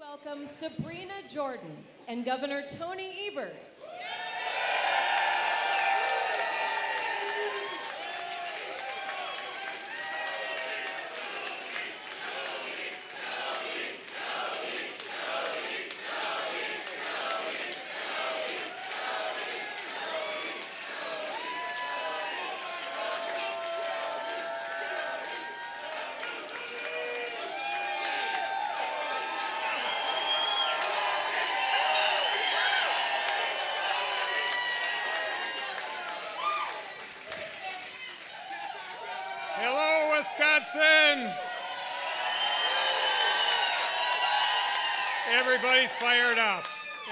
welcome Sabrina Jordan and Governor Tony Evers. Hello, Wisconsin! Everybody's fired up.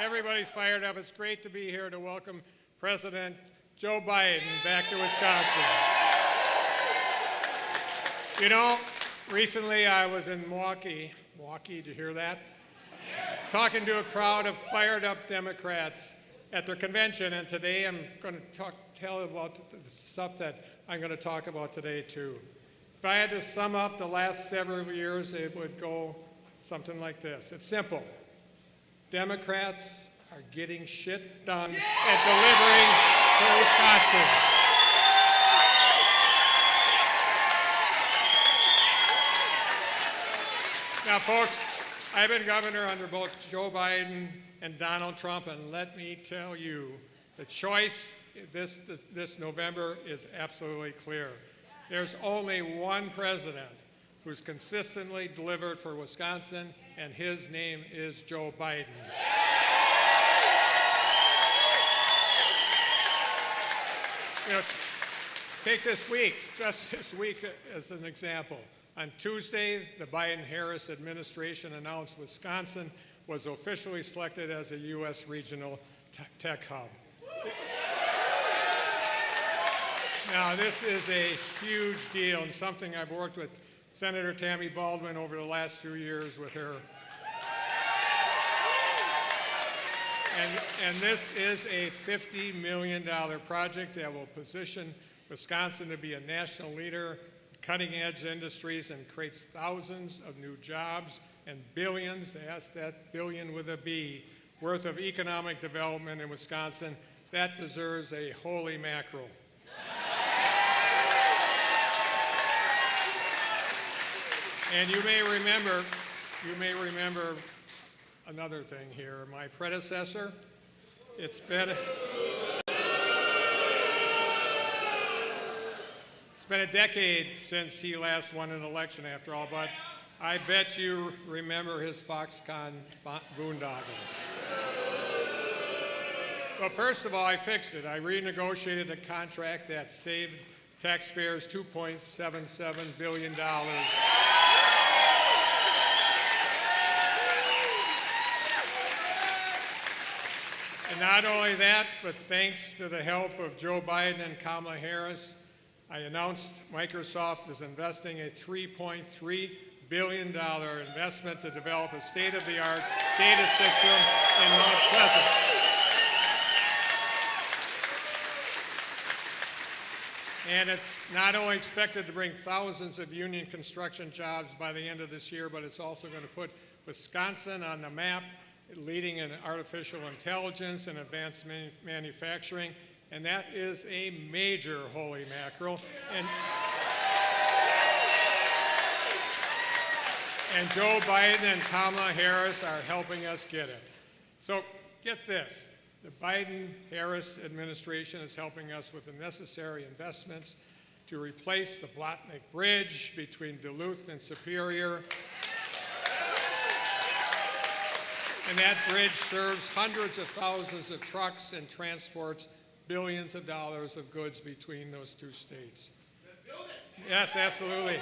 Everybody's fired up. It's great to be here to welcome President Joe Biden back to Wisconsin. You know, recently I was in Milwaukee, did you hear that? Talking to a crowd of fired up Democrats at their convention, and today I'm going to tell about the stuff that I'm going to talk about today too. If I had to sum up the last several years, it would go something like this. It's simple. Democrats are getting shit done at delivering for Wisconsin. Now, folks, I've been governor under both Joe Biden and Donald Trump, and let me tell you, the choice this November is absolutely clear. There's only one president who's consistently delivered for Wisconsin, and his name is Joe Biden. You know, take this week, just this week as an example. On Tuesday, the Biden-Harris administration announced Wisconsin was officially selected as a U.S. regional tech hub. Now, this is a huge deal and something I've worked with Senator Tammy Baldwin over the last few years with her. And this is a $50 million project that will position Wisconsin to be a national leader in cutting-edge industries and creates thousands of new jobs and billions, that's that billion with a B, worth of economic development in Wisconsin. That deserves a holy mackerel. And you may remember another thing here. My predecessor, it's been a decade since he last won an election after all, but I bet you remember his Foxconn boondoggle. Well, first of all, I fixed it. I renegotiated a contract that saved taxpayers $2.77 billion. And not only that, but thanks to the help of Joe Biden and Kamala Harris, I announced Microsoft is investing a $3.3 billion investment to develop a state-of-the-art data system in Mount Pleasant. And it's not only expected to bring thousands of union construction jobs by the end of this year, but it's also going to put Wisconsin on the map, leading in artificial intelligence and advanced manufacturing, and that is a major holy mackerel. And Joe Biden and Kamala Harris are helping us get it. So get this, the Biden-Harris administration is helping us with the necessary investments to replace the Blatnick Bridge between Duluth and Superior. And that bridge serves hundreds of thousands of trucks and transports billions of dollars of goods between those two states. Yes, absolutely.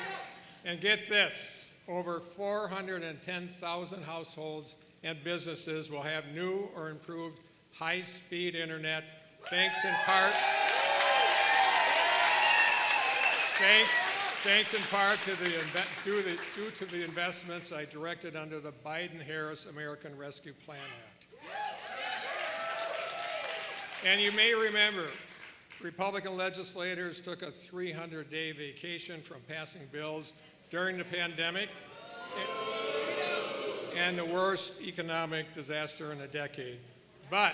And get this, over 410,000 households and businesses will have new or improved high-speed internet, thanks in part due to the investments I directed under the Biden-Harris American Rescue Plan Act. And you may remember, Republican legislators took a 300-day vacation from passing bills during the pandemic. and the worst economic disaster in a decade. But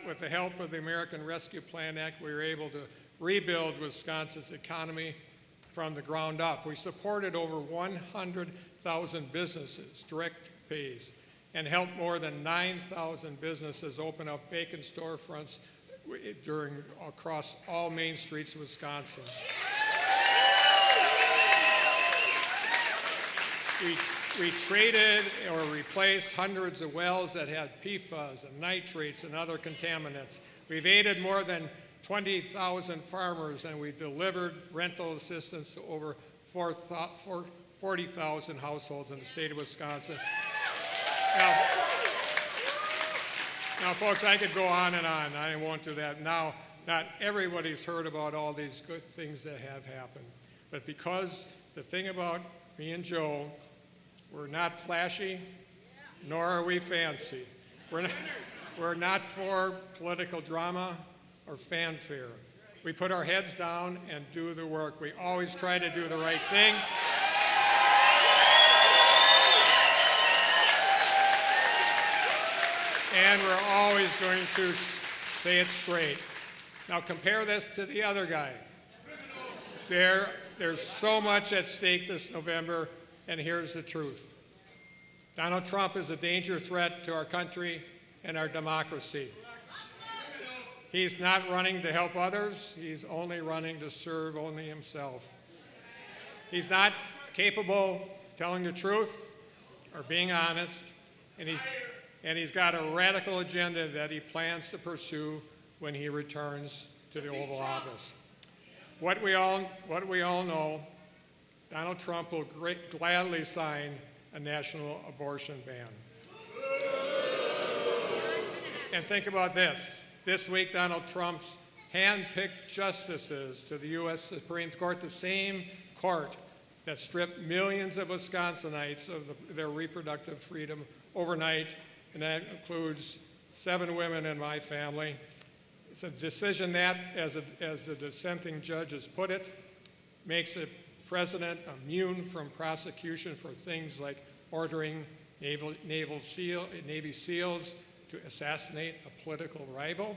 with the help of the American Rescue Plan Act, we were able to rebuild Wisconsin's economy from the ground up. We supported over 100,000 businesses, direct pays, and helped more than 9,000 businesses open up vacant storefronts across all main streets of Wisconsin. We traded or replaced hundreds of wells that had PFAS and nitrates and other contaminants. We've aided more than 20,000 farmers, and we've delivered rental assistance to over 40,000 households in the state of Wisconsin. Now, folks, I could go on and on. I won't do that now. Not everybody's heard about all these good things that have happened. But because the thing about me and Joe, we're not flashy, nor are we fancy. We're not for political drama or fanfare. We put our heads down and do the work. We always try to do the right thing. And we're always going to say it straight. Now compare this to the other guy. There's so much at stake this November, and here's the truth. Donald Trump is a danger threat to our country and our democracy. He's not running to help others. He's only running to serve only himself. He's not capable of telling the truth or being honest, and he's got a radical agenda that he plans to pursue when he returns to the Oval Office. What we all know, Donald Trump will gladly sign a national abortion ban. And think about this. This week, Donald Trump's hand-picked justices to the U.S. Supreme Court, the same court that stripped millions of Wisconsinites of their reproductive freedom overnight, and that includes 7 women in my family. It's a decision that, as the dissenting judges put it, makes the president immune from prosecution for things like ordering Navy SEALs to assassinate a political rival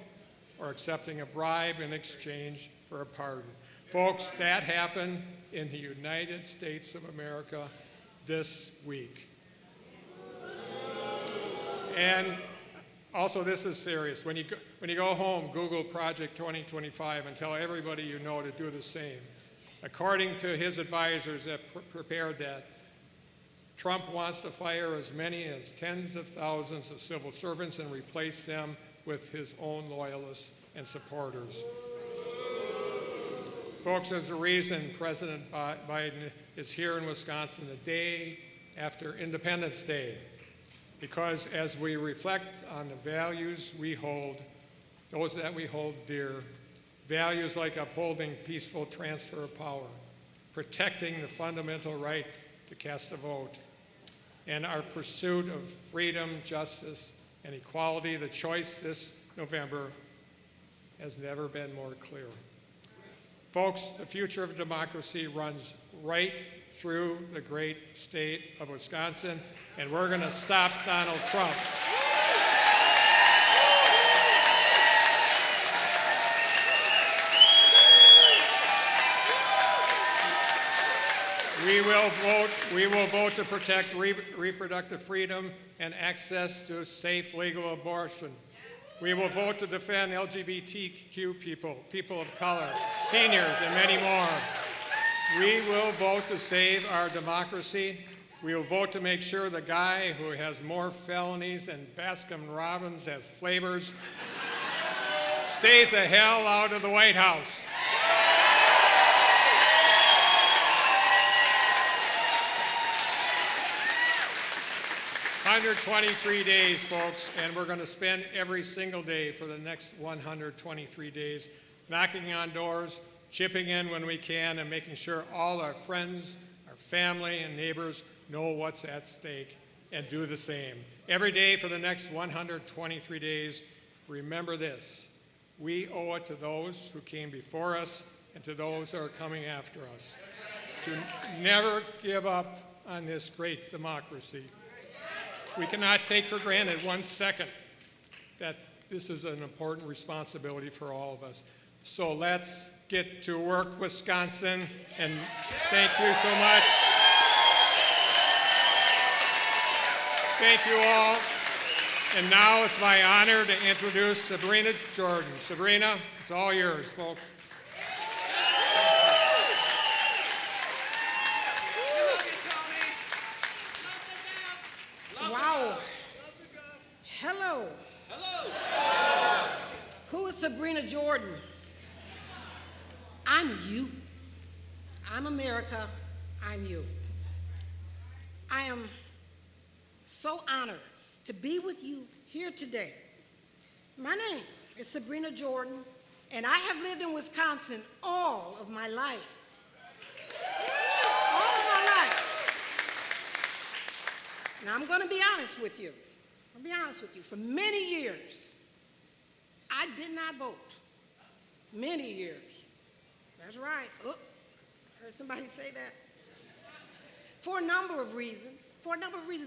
or accepting a bribe in exchange for a pardon. Folks, that happened in the United States of America this week. And also, this is serious. When you go home, Google Project 2025 and tell everybody you know to do the same. According to his advisors that prepared that, Trump wants to fire as many as tens of thousands of civil servants and replace them with his own loyalists and supporters. Folks, there's a reason President Biden is here in Wisconsin the day after Independence Day. Because as we reflect on the values we hold, those that we hold dear, values like upholding peaceful transfer of power, protecting the fundamental right to cast a vote, and our pursuit of freedom, justice, and equality, the choice this November has never been more clear. Folks, the future of democracy runs right through the great state of Wisconsin, and we're going to stop Donald Trump. We will vote to protect reproductive freedom and access to safe legal abortion. We will vote to defend LGBTQ people of color, seniors, and many more. We will vote to save our democracy. We will vote to make sure the guy who has more felonies than Baskin-Robbins has flavors stays the hell out of the White House. 123 days, folks, and we're going to spend every single day for the next 123 days knocking on doors, chipping in when we can, and making sure all our friends, our family, and neighbors know what's at stake and do the same. Every day for the next 123 days, remember this: we owe it to those who came before us and to those who are coming after us to never give up on this great democracy. We cannot take for granted 1 second that this is an important responsibility for all of us. So let's get to work, Wisconsin, and thank you so much. Thank you all. And now it's my honor to introduce Sabrina Jordan. Sabrina, it's all yours, folks. Wow. Hello. Who is Sabrina Jordan? I'm you. I'm America. I'm you. I am so honored to be with you here today. My name is Sabrina Jordan, and I have lived in Wisconsin all of my life. All of my life. Now, I'm going to be honest with you. I'll be honest with you. For many years, I did not vote. Many years. That's right. Oh, heard somebody say that. For a number of reasons.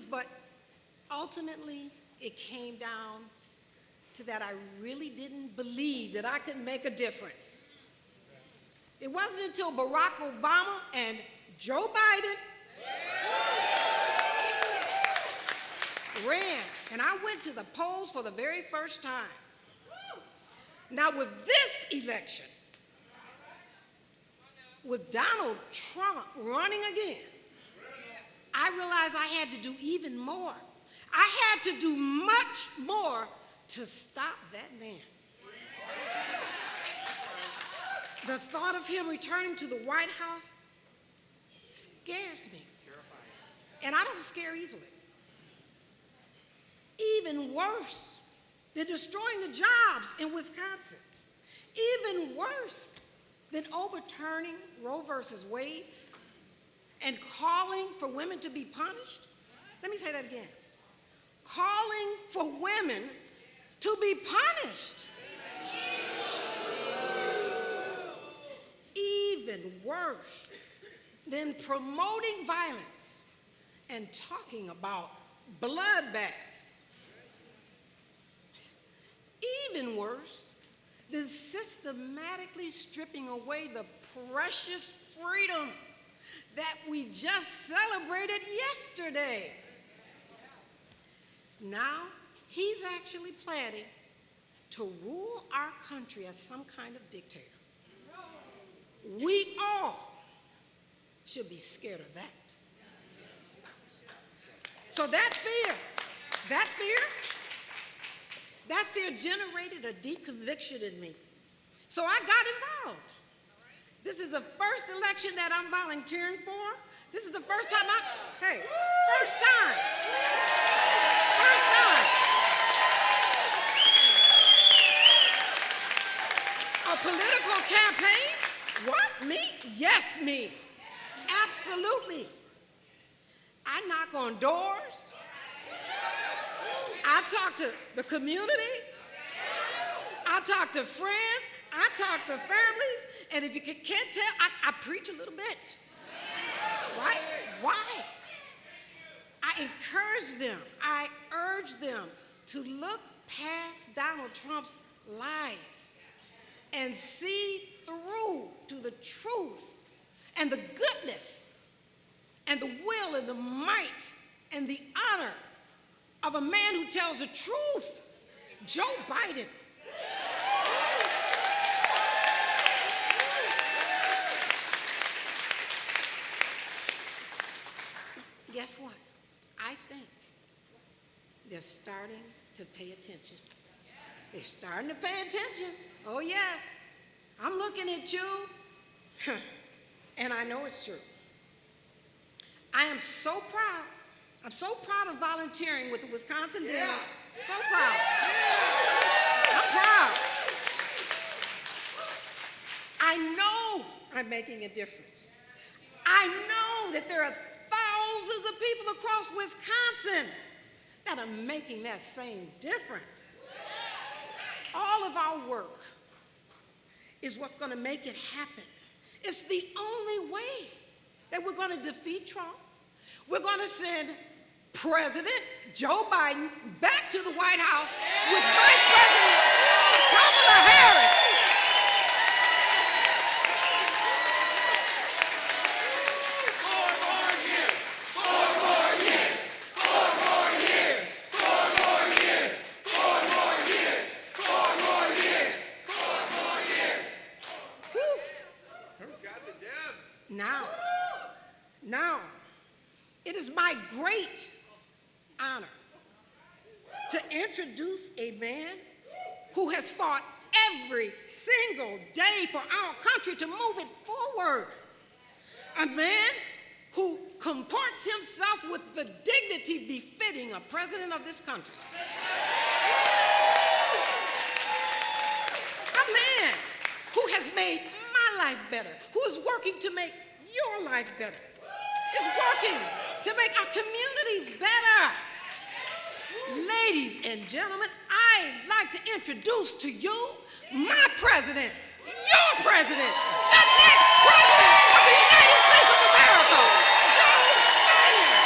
But ultimately, it came down to that I really didn't believe that I could make a difference. It wasn't until Barack Obama and Joe Biden ran, and I went to the polls for the very first time. Now, with this election, with Donald Trump running again, I realized I had to do even more. I had to do much more to stop that man. The thought of him returning to the White House scares me. And I don't scare easily. Even worse than destroying the jobs in Wisconsin. Even worse than overturning Roe versus Wade and calling for women to be punished. Let me say that again. Calling for women to be punished. Even worse than promoting violence and talking about bloodbaths. Even worse than systematically stripping away the precious freedom that we just celebrated yesterday. Now, he's actually planning to rule our country as some kind of dictator. We all should be scared of that. So that fear generated a deep conviction in me. So I got involved. This is the first election that I'm volunteering for. This is the first time first time. A political campaign? What, me? Yes, me. Absolutely. I knock on doors. I talk to the community. I talk to friends. I talk to families. And if you can't tell, I preach a little bit. Right? Why? I encourage them. I urge them to look past Donald Trump's lies and see through to the truth and the goodness and the will and the might and the honor of a man who tells the truth, Joe Biden. Guess what? I think they're starting to pay attention. They're starting to pay attention. Oh, yes. I'm looking at you, and I know it's true. I am so proud. I'm so proud of volunteering with the Wisconsin Dems. So proud. I'm proud. I know I'm making a difference. I know that there are thousands of people across Wisconsin that are making that same difference. All of our work is what's going to make it happen. It's the only way that we're going to defeat Trump. We're going to send President Joe Biden back to the White House with Vice President Kamala Harris. Now, it is my great honor to introduce a man who has fought every single day for our country to move it forward. A man who comports himself with the dignity befitting a president of this country. A man who has made my life better, who is working to make your life better, is working to make our communities better. Ladies and gentlemen, I'd like to introduce to you my president, your president, the next president of the United States of America, Joe Biden.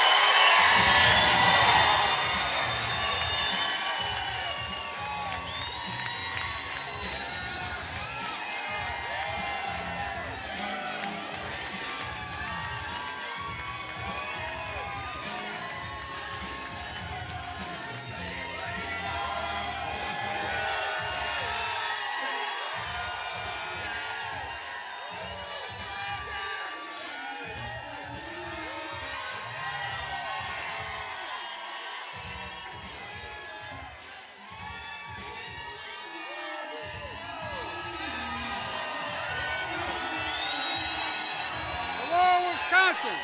Wisconsin.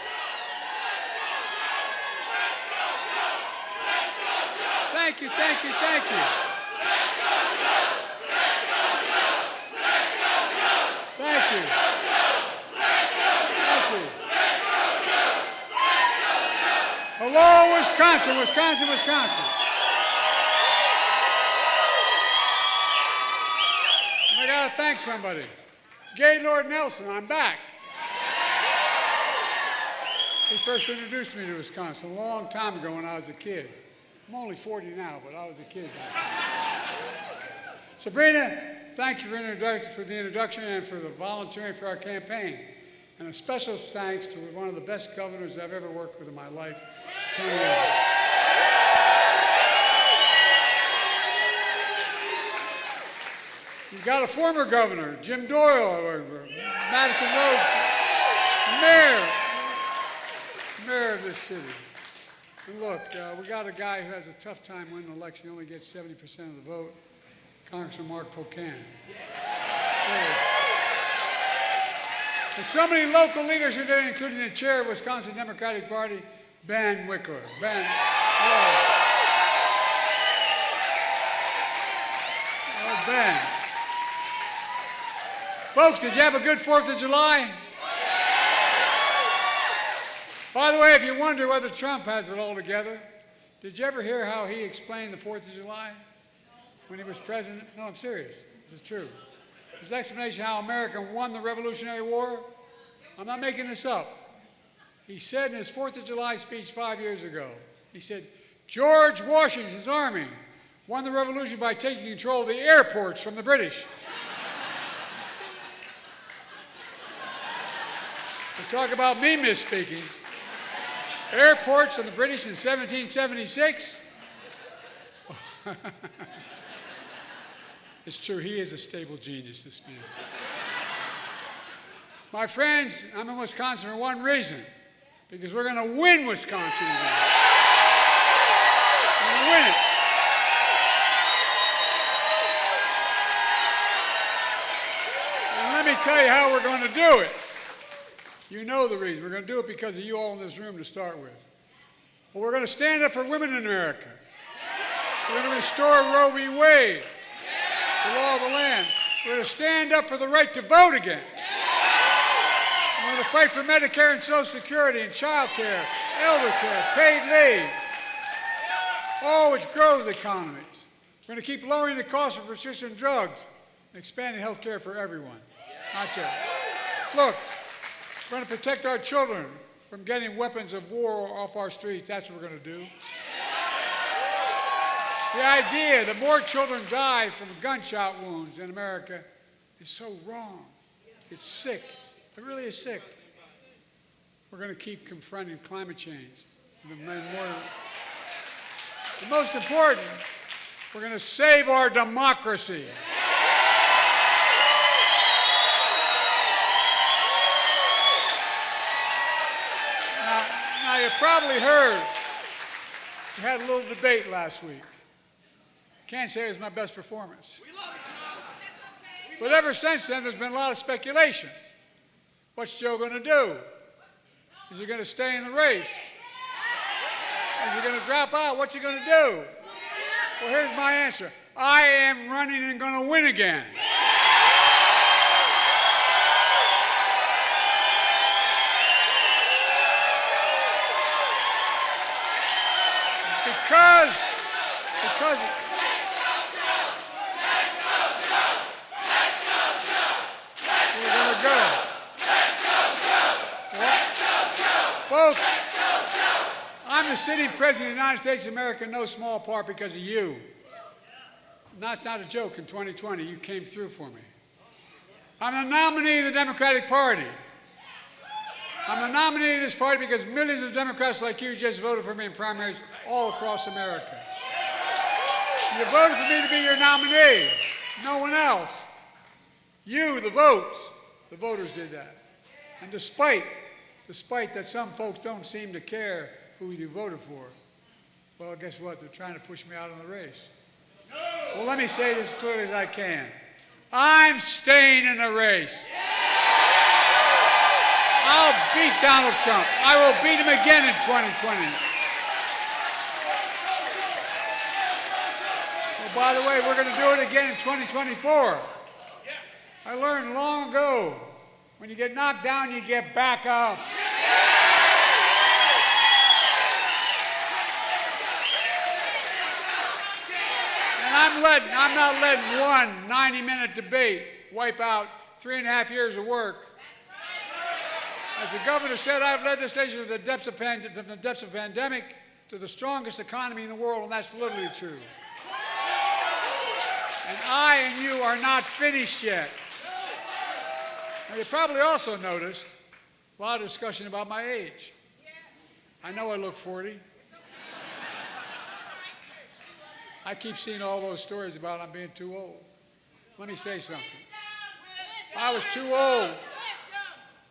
Thank you, thank you, thank you. Thank you. Thank you. Hello, Wisconsin, Wisconsin, Wisconsin. I gotta thank somebody. Gaylord Nelson, I'm back. He first introduced me to Wisconsin a long time ago when I was a kid. I'm only 40 now, but I was a kid then. Sabrina, thank you for the introduction and for the volunteering for our campaign. And a special thanks to one of the best governors I've ever worked with in my life, Tony. You've got a former governor, Jim Doyle, Madison Road, mayor of this city. And look, we got a guy who has a tough time winning an election. He only gets 70% of the vote, Congressman Mark Pocan. And so many local leaders are there, including the chair of the Wisconsin Democratic Party, Ben Wickler. Ben, hello. Oh, Ben. Folks, did you have a good 4th of July? By the way, if you wonder whether Trump has it all together, did you ever hear how he explained the 4th of July when he was president? No, I'm serious. This is true. His explanation how America won the Revolutionary War, I'm not making this up. He said in his 4th of July speech 5 years ago, he said, George Washington's army won the revolution by taking control of the airports from the British. To talk about me misspeaking. Airports from the British in 1776. It's true, he is a stable genius, this man. My friends, I'm in Wisconsin for one reason, because we're going to win Wisconsin again. We're going to win it. And let me tell you how we're going to do it. You know the reason. We're going to do it because of you all in this room to start with. But we're going to stand up for women in America. We're going to restore Roe v. Wade, the law of the land. We're going to stand up for the right to vote again. We're going to fight for Medicare and Social Security and child care, elder care, paid leave, all which grows economies. We're going to keep lowering the cost of prescription drugs and expanding health care for everyone. Not just. Look. We're going to protect our children from getting weapons of war off our streets. That's what we're going to do. The idea that more children die from gunshot wounds in America is so wrong. It's sick. It really is sick. We're going to keep confronting climate change. The most important, we're going to save our democracy. Now you probably heard, we had a little debate last week. Can't say it was my best performance. But ever since then, there's been a lot of speculation. What's Joe going to do? Is he going to stay in the race? Is he going to drop out? What's he going to do? Well, here's my answer. I am running and going to win again. Because we're going to go. Folks, I'm the sitting president of the United States of America in no small part because of you. Not a joke. In 2020, you came through for me. I'm the nominee of the Democratic Party. I'm the nominee of this party because millions of Democrats like you just voted for me in primaries all across America. You voted for me to be your nominee, no one else. You, the voters did that. And despite that some folks don't seem to care who you voted for, well, guess what? They're trying to push me out of the race. Well, let me say this as clearly as I can. I'm staying in the race. I'll beat Donald Trump. I will beat him again in 2020. Well, by the way, we're going to do it again in 2024. I learned long ago, when you get knocked down, you get back up. And I'm not letting one 90-minute debate wipe out 3.5 years of work. As the governor said, I've led this nation from the depths of pandemic to the strongest economy in the world, and that's literally true. And I and you are not finished yet. Now, you probably also noticed a lot of discussion about my age. I know I look 40. I keep seeing all those stories about I'm being too old. Let me say something. I was too old.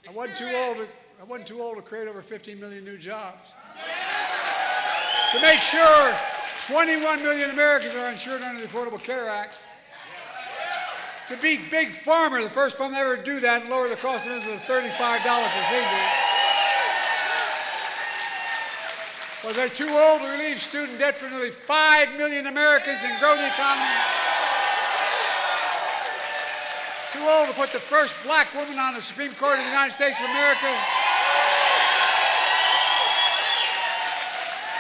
I wasn't too old to create over 15 million new jobs. To make sure 21 million Americans are insured under the Affordable Care Act. To beat Big Pharma, the first time they ever do that, and lower the cost of insulin to $35 procedure. Was I too old to relieve student debt for nearly 5 million Americans and grow the economy? Too old to put the first black woman on the Supreme Court of the United States of America?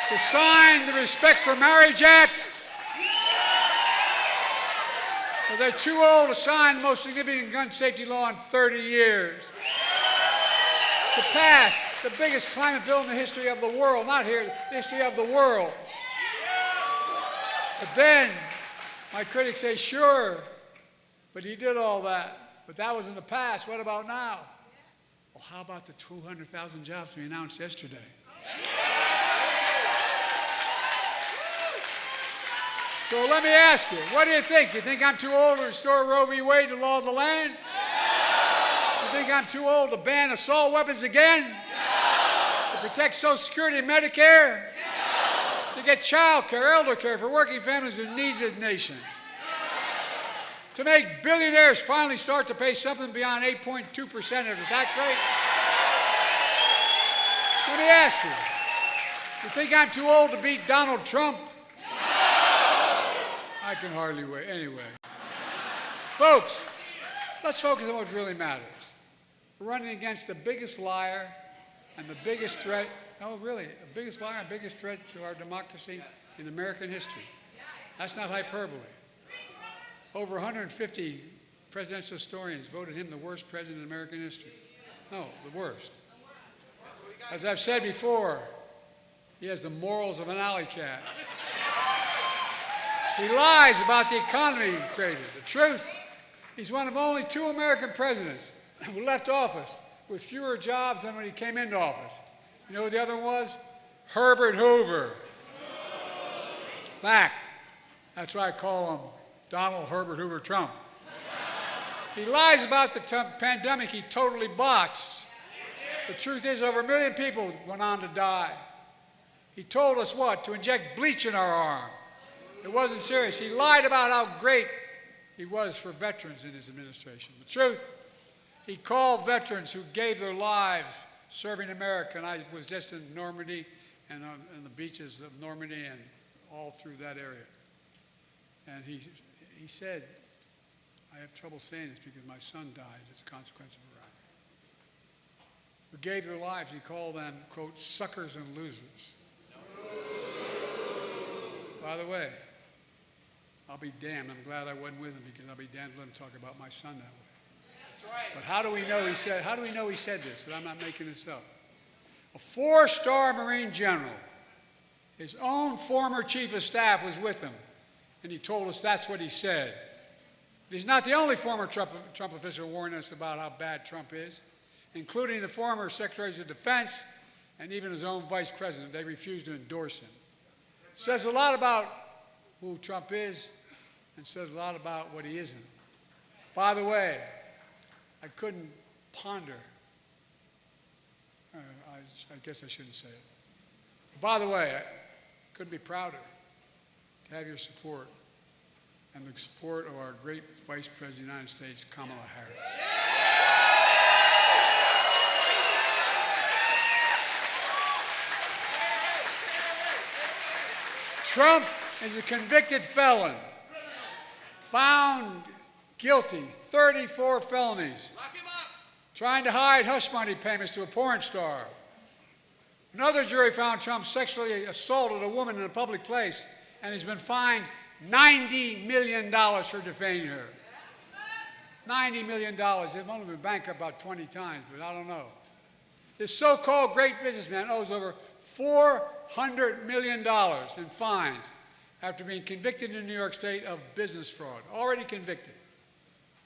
To sign the Respect for Marriage Act? Or they're too old to sign the most significant gun safety law in 30 years? To pass the biggest climate bill in the history of the world, not here, the history of the world. But then, my critics say, sure, but he did all that. But that was in the past. What about now? Well, how about the 200,000 jobs we announced yesterday? So let me ask you, what do you think? You think I'm too old to restore Roe v. Wade, the law of the land? No. You think I'm too old to ban assault weapons again? No. To protect Social Security and Medicare? No. To get child care, elder care for working families who need the nation? To make billionaires finally start to pay something beyond 8.2% of the tax rate? Let me ask you, you think I'm too old to beat Donald Trump? I can hardly wait. Anyway. Folks, let's focus on what really matters. We're running against the biggest liar and the biggest threat, no, really, the biggest liar and biggest threat to our democracy in American history. That's not hyperbole. Over 150 presidential historians voted him the worst president in American history. No, the worst. As I've said before, he has the morals of an alley cat. He lies about the economy he created. The truth, he's one of only 2 American presidents who left office with fewer jobs than when he came into office. You know who the other one was? Herbert Hoover. Fact. That's why I call him Donald Herbert Hoover Trump. He lies about the pandemic he totally botched. The truth is, over 1 million people went on to die. He told us what? To inject bleach in our arm. It wasn't serious. He lied about how great he was for veterans in his administration. The truth, he called veterans who gave their lives serving America, and I was just in Normandy and on the beaches of Normandy and all through that area. And he said, I have trouble saying this because my son died as a consequence of Iraq. Who gave their lives, he called them, quote, suckers and losers. By the way, I'll be damned. I'm glad I wasn't with him because I'll be damned to let him talk about my son that way. That's right. But how do we know he said this? That I'm not making this up. A 4-star Marine general, his own former chief of staff was with him, and he told us that's what he said. But he's not the only former Trump official warning us about how bad Trump is, including the former secretaries of defense and even his own vice president. They refused to endorse him. Says a lot about who Trump is and says a lot about what he isn't. By the way, I couldn't ponder, I guess I shouldn't say it. But by the way, I couldn't be prouder to have your support and the support of our great Vice President of the United States, Kamala Harris. Trump is a convicted felon, found guilty, 34 felonies, trying to hide hush money payments to a porn star. Another jury found Trump sexually assaulted a woman in a public place, and he's been fined $90 million for defaming her. $90 million. They've only been bankrupt about 20 times, but I don't know. This so-called great businessman owes over $400 million in fines after being convicted in New York State of business fraud. Already convicted.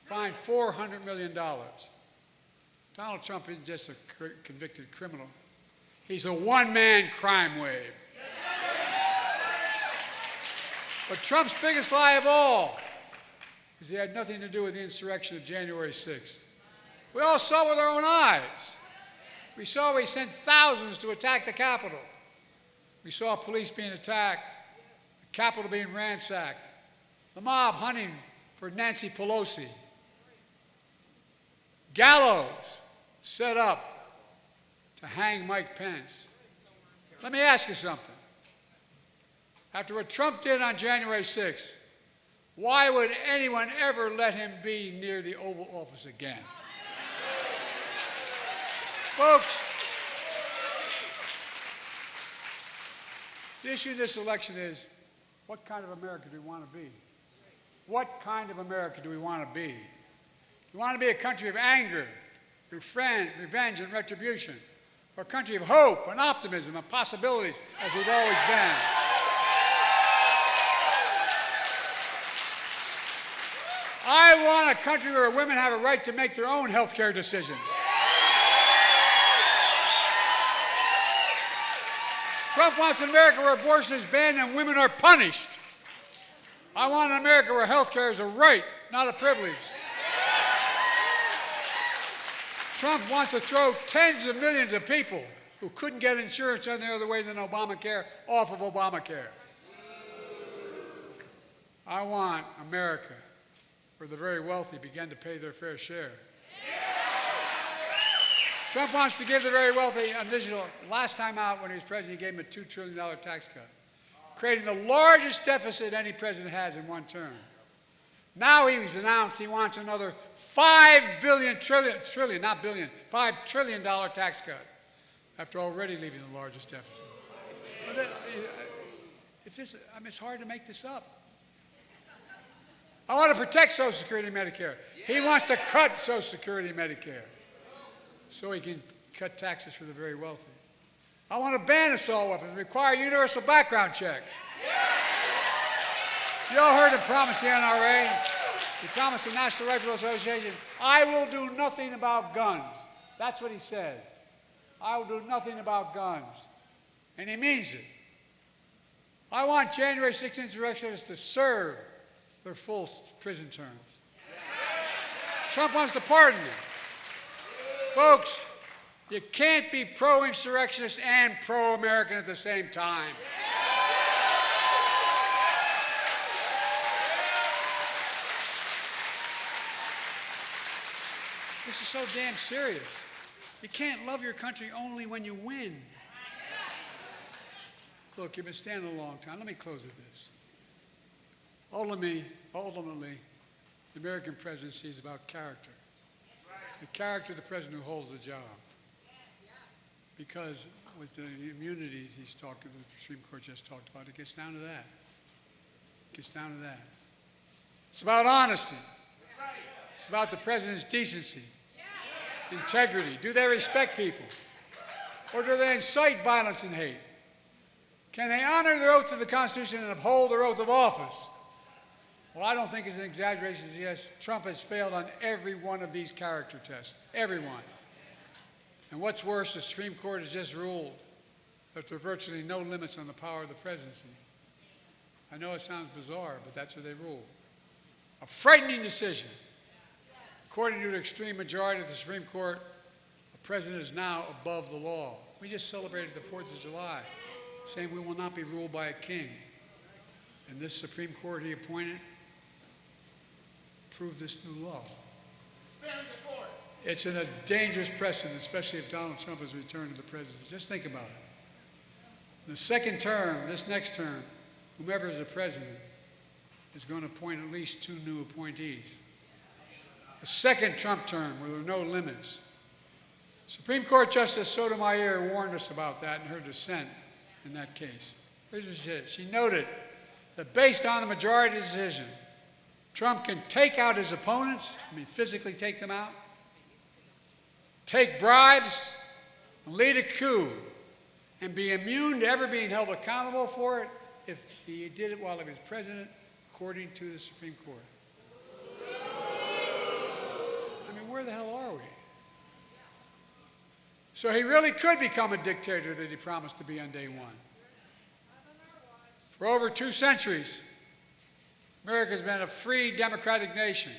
Fined $400 million. Donald Trump isn't just a convicted criminal. He's a one-man crime wave. But Trump's biggest lie of all is he had nothing to do with the insurrection of January 6th. We all saw with our own eyes. We saw he sent thousands to attack the Capitol. We saw police being attacked, the Capitol being ransacked, the mob hunting for Nancy Pelosi. Gallows set up to hang Mike Pence. Let me ask you something. After what Trump did on January 6th, why would anyone ever let him be near the Oval Office again? Folks, the issue of this election is, what kind of America do we want to be? What kind of America do we want to be? We want to be a country of anger, revenge, and retribution, or a country of hope and optimism and possibilities, as we've always been. I want a country where women have a right to make their own health care decisions. Trump wants an America where abortion is banned and women are punished. I want an America where health care is a right, not a privilege. Trump wants to throw tens of millions of people who couldn't get insurance any other way than Obamacare off of Obamacare. I want America where the very wealthy begin to pay their fair share. Trump wants to give the very wealthy an additional, last time out when he was president, he gave them a $2 trillion tax cut, creating the largest deficit any president has in one term. Now he's announced he wants another $5 trillion tax cut after already leaving the largest deficit. It's hard to make this up. I want to protect Social Security and Medicare. He wants to cut Social Security and Medicare so he can cut taxes for the very wealthy. I want to ban assault weapons, require universal background checks. You all heard him promise the NRA. He promised the National Rifle Association, I will do nothing about guns. That's what he said. I will do nothing about guns. And he means it. I want January 6th insurrectionists to serve their full prison terms. Trump wants to pardon them. Folks, you can't be pro-insurrectionist and pro-American at the same time. This is so damn serious. You can't love your country only when you win. Look, you've been standing a long time. Let me close with this. Ultimately, the American presidency is about character. The character of the president who holds the job. Because with the immunities the Supreme Court just talked about, it gets down to that. It gets down to that. It's about honesty. It's about the president's decency, integrity. Do they respect people? Or do they incite violence and hate? Can they honor their oath to the Constitution and uphold their oath of office? Well, I don't think it's an exaggeration to suggest Trump has failed on every one of these character tests. Every one. And what's worse, the Supreme Court has just ruled that there are virtually no limits on the power of the presidency. I know it sounds bizarre, but that's what they ruled. A frightening decision. According to the extreme majority of the Supreme Court, the president is now above the law. We just celebrated the 4th of July, saying we will not be ruled by a king. And this Supreme Court he appointed approved this new law. It's in a dangerous precedent, especially if Donald Trump is returned to the presidency. Just think about it. In the second term, this next term, whomever is the president is going to appoint at least 2 new appointees. A second Trump term where there are no limits. Supreme Court Justice Sotomayor warned us about that in her dissent in that case. Here's what she said. She noted that based on a majority decision, Trump can take out his opponents, physically take them out, take bribes, and lead a coup, and be immune to ever being held accountable for it if he did it while he was president, according to the Supreme Court. Where the hell are we? So he really could become a dictator that he promised to be on day one. For over 2 centuries, America's been a free democratic nation.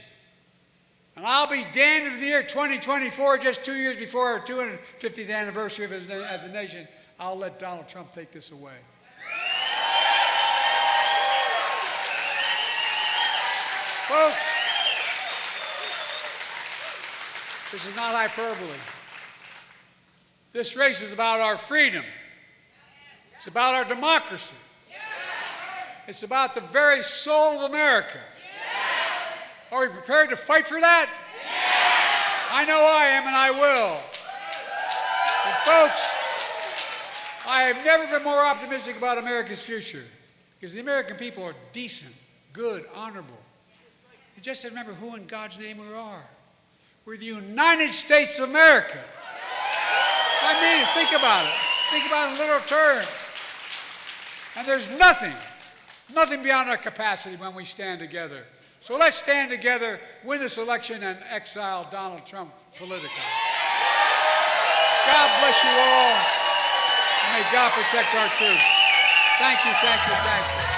And I'll be damned if the year 2024, just 2 years before our 250th anniversary of as a nation, I'll let Donald Trump take this away. Folks, this is not hyperbole. This race is about our freedom. It's about our democracy. It's about the very soul of America. Are we prepared to fight for that? I know I am, and I will. And folks, I have never been more optimistic about America's future because the American people are decent, good, honorable. You just have to remember who in God's name we are. We're the United States of America. I mean, think about it. Think about it in literal terms. And there's nothing beyond our capacity when we stand together. So let's stand together, win this election, and exile Donald Trump politically. God bless you all, and may God protect our troops. Thank you, thank you, thank you.